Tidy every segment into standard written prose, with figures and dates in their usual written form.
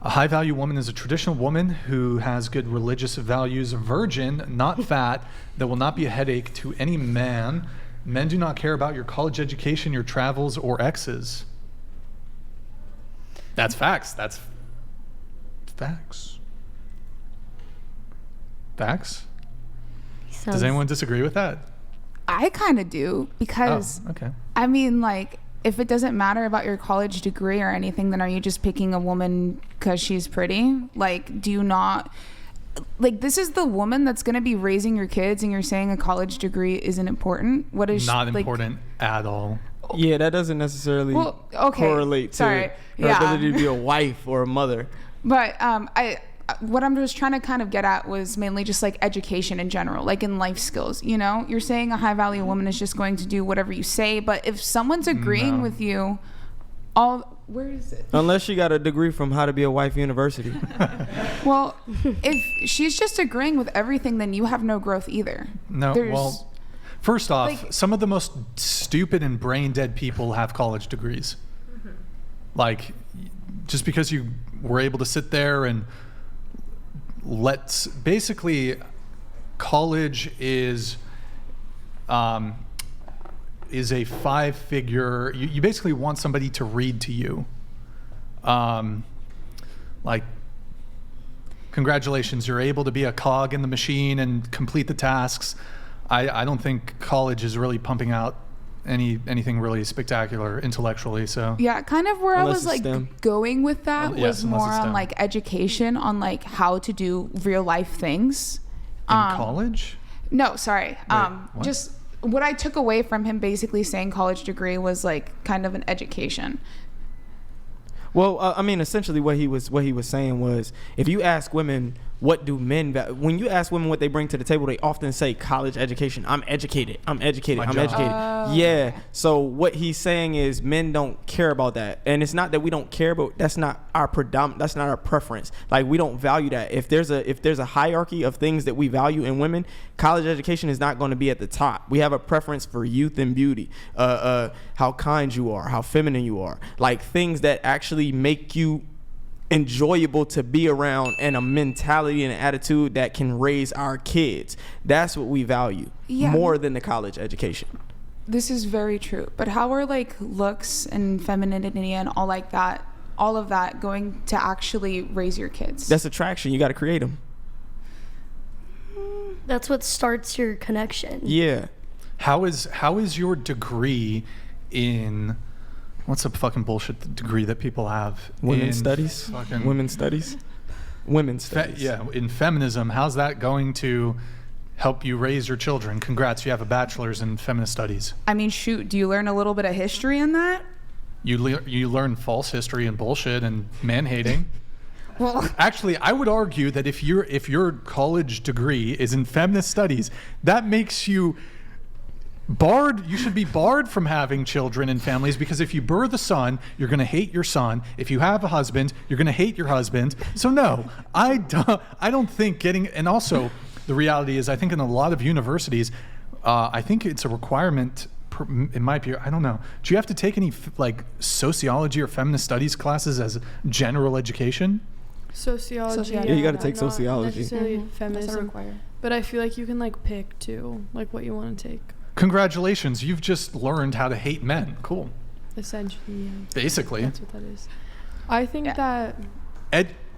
A high-value woman is a traditional woman who has good religious values, virgin, not fat, that will not be a headache to any man. Men do not care about your college education, your travels, or exes. That's facts. That's facts. Facts? Does anyone disagree with that? I kind of do, because, okay. I mean, like, if it doesn't matter about your college degree or anything, then are you just picking a woman because she's pretty? Like, do you not... Like, this is the woman that's going to be raising your kids, and you're saying a college degree isn't important? What is... Not important at all. Yeah, that doesn't necessarily correlate to her ability to be a wife or a mother. But what I'm just trying to kind of get at was mainly just like education in general, like in life skills. You know, you're saying a high value woman is just going to do whatever you say, but if someone's agreeing with you, where is it? Unless she got a degree from How to Be a Wife University. Well, if she's just agreeing with everything, then you have no growth either. No, well, first off, like, some of the most stupid and brain dead people have college degrees. Mm-hmm. Like, just because you were able to sit there and basically, college is a 5-figure. You basically want somebody to read to you. Like, congratulations, you're able to be a cog in the machine and complete the tasks. I don't think college is really pumping out anything really spectacular intellectually. So yeah, kind of where unless I was like STEM. Going with that was more on like education on like how to do real life things in college. No, sorry. Wait, just what I took away from him basically saying college degree was like kind of an education. Well, I mean, essentially what he was saying was, if you ask women what do men when you ask women what they bring to the table, they often say college education. I'm educated. Yeah. So what he's saying is men don't care about that, and it's not that we don't care, but that's not our that's not our preference. Like, we don't value that. If there's a hierarchy of things that we value in women, college education is not going to be at the top. We have a preference for youth and beauty, how kind you are, how feminine you are, like things that actually make you enjoyable to be around, and a mentality and an attitude that can raise our kids. That's what we value more than the college education. This is very true. But how are like looks and femininity and all of that going to actually raise your kids? That's attraction. You got to create them. That's what starts your connection. Yeah. How is your degree in... What's a fucking bullshit degree that people have? Women's studies. Women's studies. In feminism, how's that going to help you raise your children? Congrats, you have a bachelor's in feminist studies. I mean, shoot, do you learn a little bit of history in that? You learn false history and bullshit and man-hating. Well, actually, I would argue that if your college degree is in feminist studies, that makes you barred. You should be barred from having children and families, because if you birth a son, you're going to hate your son. If you have a husband, you're going to hate your husband. So no, I don't think and also the reality is, I think in a lot of universities, I think it's a requirement. It might be, I don't know. Do you have to take any like sociology or feminist studies classes as general education? Sociology. Yeah, you got to take sociology. Not necessarily feminism, but I feel like you can like pick too, like what you want to take. Congratulations, you've just learned how to hate men. Cool. Essentially, yeah. Basically. That's what that is. I think that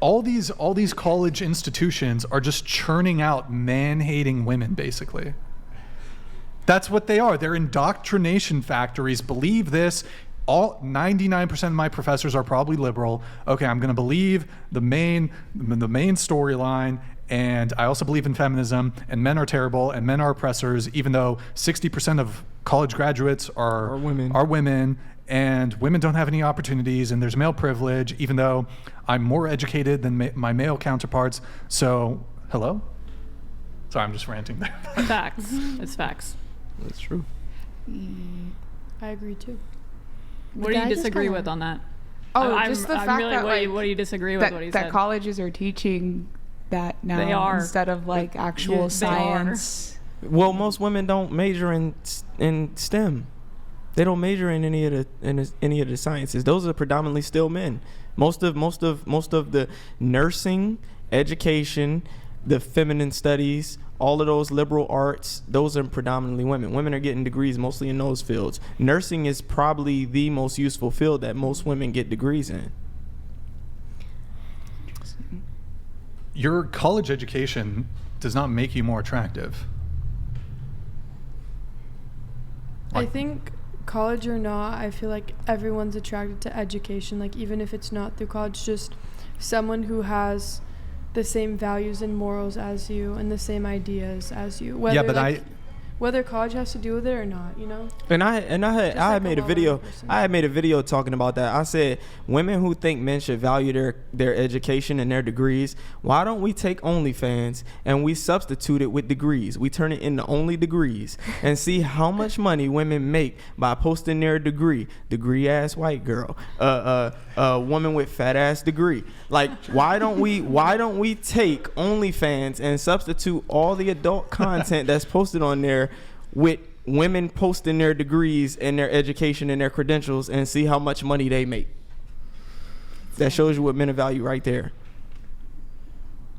all these college institutions are just churning out man-hating women, basically. That's what they are. They're indoctrination factories. Believe this. 99% of my professors are probably liberal. Okay, I'm going to believe the main storyline, and I also believe in feminism, and men are terrible, and men are oppressors, even though 60% of college graduates are women, and women don't have any opportunities, and there's male privilege, even though I'm more educated than my male counterparts. So, hello? Sorry, I'm just ranting there. Facts. It's facts. That's true. I agree too. What do you disagree with on that? Just the fact that what do you disagree with what he said? That colleges are teaching that now they are. Instead of like actual science. Well, most women don't major in STEM. They don't major in any of the sciences. Those are predominantly still men. Most of the nursing, education, the feminine studies, all of those liberal arts, those are predominantly women. Women are getting degrees mostly in those fields. Nursing is probably the most useful field that most women get degrees in. Your college education does not make you more attractive. I think college or not, I feel like everyone's attracted to education. Like even if it's not through college, just someone who has the same values and morals as you and the same ideas as you. Whether, yeah, but whether college has to do with it or not, you know. And I had made a video. I had made a video talking about that. I said women who think men should value their education and their degrees. Why don't we take OnlyFans and we substitute it with degrees? We turn it into only degrees and see how much money women make by posting their degree ass white girl, woman with fat ass degree. Like why don't we take OnlyFans and substitute all the adult content that's posted on there with women posting their degrees and their education and their credentials and see how much money they make? That shows you what men value right there.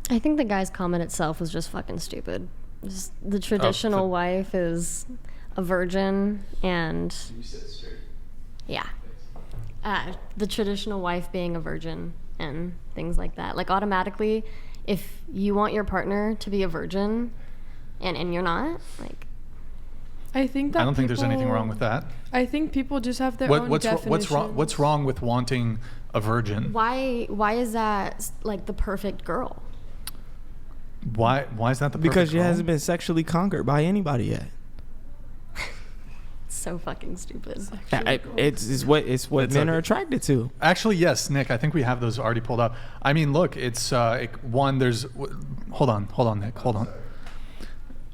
I think the guy's comment itself was just fucking stupid. Just the traditional wife is a virgin and yeah, the traditional wife being a virgin and things like that. Like automatically, if you want your partner to be a virgin and you're not, like, I think that I don't think there's anything wrong with that. I think people just have their own definitions. What's wrong with wanting a virgin? Why is that like the perfect girl? Why is that the perfect Because she girl? hasn't been sexually conquered by anybody yet. So fucking stupid. It's what men are attracted to. Actually, yes, Nick. I think we have those already pulled up. I mean, look, it's one. There's hold on, Nick. Hold on.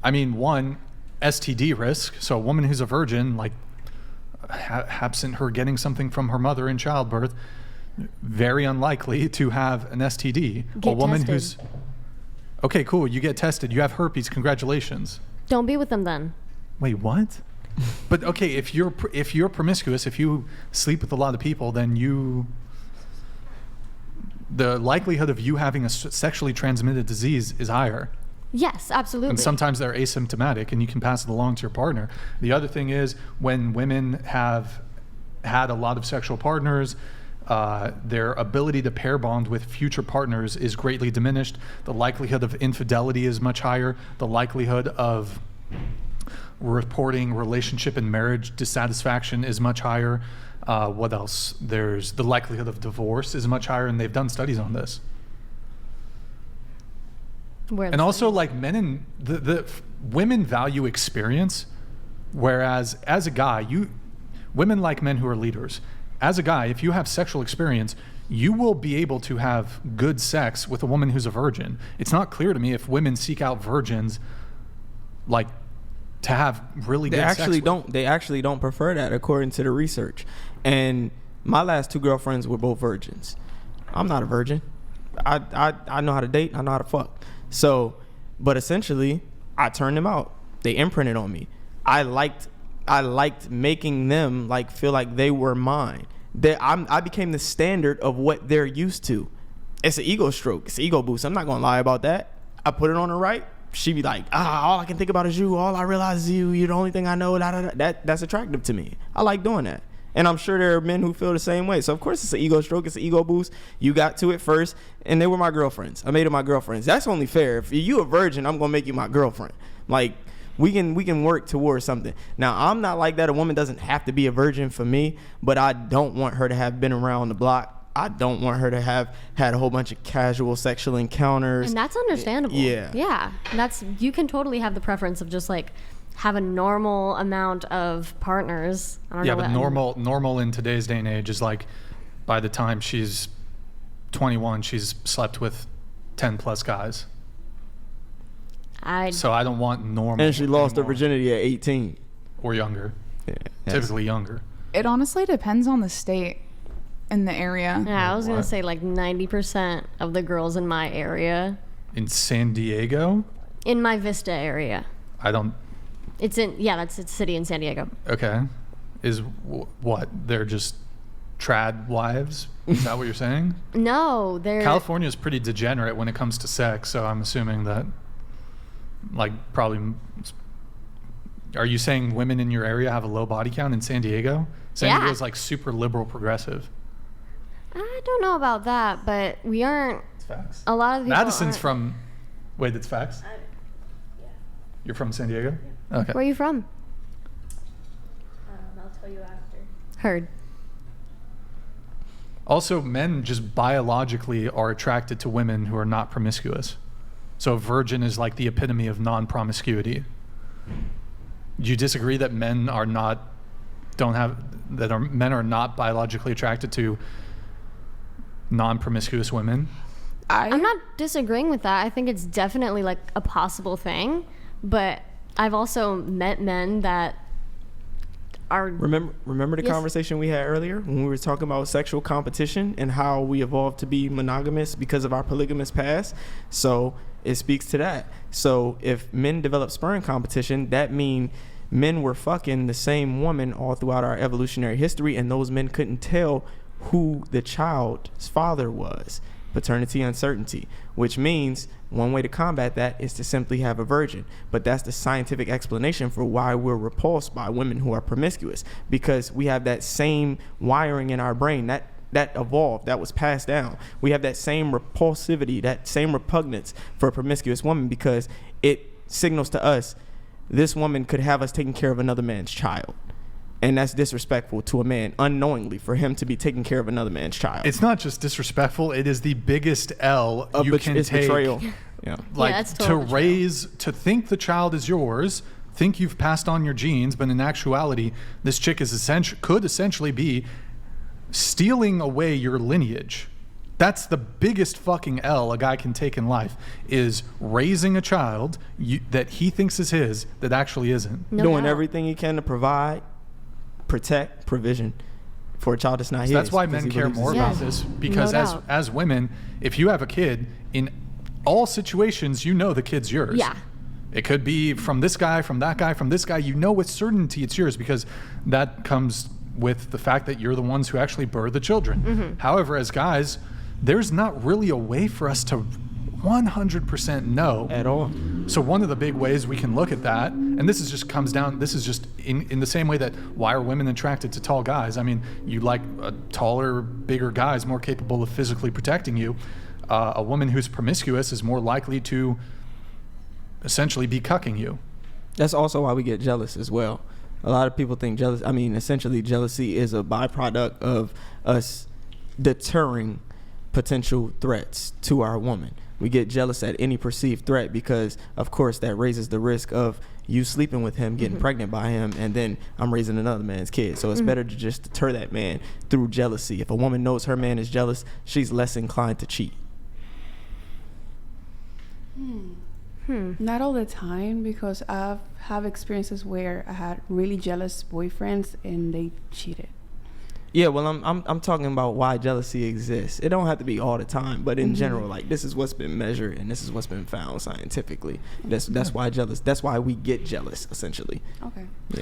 I mean, one, STD risk. So a woman who's a virgin, like absent her getting something from her mother in childbirth, very unlikely to have an STD. Get a woman tested. who's okay, cool. You get tested. You have herpes. Congratulations. Don't be with them then. Wait, what? But okay, if you're promiscuous, if you sleep with a lot of people, then the likelihood of you having a sexually transmitted disease is higher. Yes, absolutely. And sometimes they're asymptomatic, and you can pass it along to your partner. The other thing is when women have had a lot of sexual partners, their ability to pair bond with future partners is greatly diminished. The likelihood of infidelity is much higher. The likelihood of reporting relationship and marriage dissatisfaction is much higher. What else? There's the likelihood of divorce is much higher, and they've done studies on this. And also, like men the women value experience, whereas as a guy, women like men who are leaders. As a guy, if you have sexual experience, you will be able to have good sex with a woman who's a virgin. It's not clear to me if women seek out virgins, like, to have really good sex with. They actually don't prefer that according to the research. And my last two girlfriends were both virgins. I'm not a virgin. I know how to date. I know how to fuck. So, but essentially, I turned them out. They imprinted on me. I liked making them like feel like they were mine. I became the standard of what they're used to. It's an ego stroke. It's an ego boost. I'm not gonna lie about that. I put it on her right. She be like, all I can think about is you. All I realize is you. You're the only thing I know. That's attractive to me. I like doing that. And I'm sure there are men who feel the same way. So of course it's an ego stroke. It's an ego boost. You got to it first, and they were my girlfriends. I made them my girlfriends. That's only fair. If you a virgin, I'm gonna make you my girlfriend. Like we can work towards something. Now I'm not like that. A woman doesn't have to be a virgin for me, but I don't want her to have been around the block. I don't want her to have had a whole bunch of casual sexual encounters. And that's understandable. Yeah. Yeah. You can totally have the preference of just like have a normal amount of partners. I don't know but normal in today's day and age is like by the time she's 21, she's slept with 10 plus guys. So I don't want normal. And she lost her virginity at 18. Or younger. Yeah, typically younger. It honestly depends on the state and the area. Yeah, I was going to say like 90% of the girls in my area. In San Diego? In my Vista area. I don't... It's in, yeah, that's a city in San Diego. Okay. is what? They're just trad wives? Is that what you're saying? No, they're California is pretty degenerate when it comes to sex, so I'm assuming that, like, probably. Are you saying women in your area have a low body count in San Diego? San Yeah. Diego's like super liberal progressive. I don't know about that, but we aren't. It's facts. A lot of people. Madison's aren't. from. Wait, that's facts? You're from San Diego? Okay. Where are you from? I'll tell you after. Heard. Also, men just biologically are attracted to women who are not promiscuous. So virgin is like the epitome of non-promiscuity. Do you disagree that men are not biologically attracted to non-promiscuous women? I'm not disagreeing with that. I think it's definitely like a possible thing, but I've also met men that are. Remember the Yes. conversation we had earlier when we were talking about sexual competition and how we evolved to be monogamous because of our polygamous past? So it speaks to that. So if men develop sperm competition, that means men were fucking the same woman all throughout our evolutionary history, and those men couldn't tell who the child's father was. Paternity uncertainty, which means one way to combat that is to simply have a virgin. But that's the scientific explanation for why we're repulsed by women who are promiscuous, because we have that same wiring in our brain that evolved, that was passed down. We have that same repulsivity, that same repugnance for a promiscuous woman, because it signals to us this woman could have us taking care of another man's child. And that's disrespectful to a man unknowingly for him to be taking care of another man's child. It's not just disrespectful, it is the biggest L you can it's take. betrayal. Yeah. Like, that's to total betrayal. to think the child is yours, think you've passed on your genes, but in actuality, this chick is could essentially be stealing away your lineage. That's the biggest fucking L a guy can take in life, is raising a child that he thinks is his that actually isn't. No Doing doubt. everything he can to provide, protect, provision for a child that's not his. So that's why because men he care believes more it's about his. this, because No as doubt. as women, if you have a kid, in all situations, you know the kid's yours. Yeah. It could be from this guy, from that guy, from this guy. You know with certainty it's yours, because that comes with the fact that you're the ones who actually birth the children. Mm-hmm. However, as guys, there's not really a way for us to 100% know At all. So one of the big ways we can look at that, and this is just in the same way that why are women attracted to tall guys? I mean, you like taller, bigger guys more capable of physically protecting you. A woman who's promiscuous is more likely to essentially be cucking you. That's also why we get jealous as well. A lot of people think essentially jealousy is a byproduct of us deterring potential threats to our woman. We get jealous at any perceived threat because, of course, that raises the risk of you sleeping with him, getting pregnant by him, and then I'm raising another man's kid. So it's better to just deter that man through jealousy. If a woman knows her man is jealous, she's less inclined to cheat. Not all the time, because I've have experiences where I had really jealous boyfriends and they cheated. Yeah, well, I'm talking about why jealousy exists. It don't have to be all the time, but in general, like, this is what's been measured and this is what's been found scientifically. That's why jealous. That's why we get jealous, essentially. Okay. Yeah.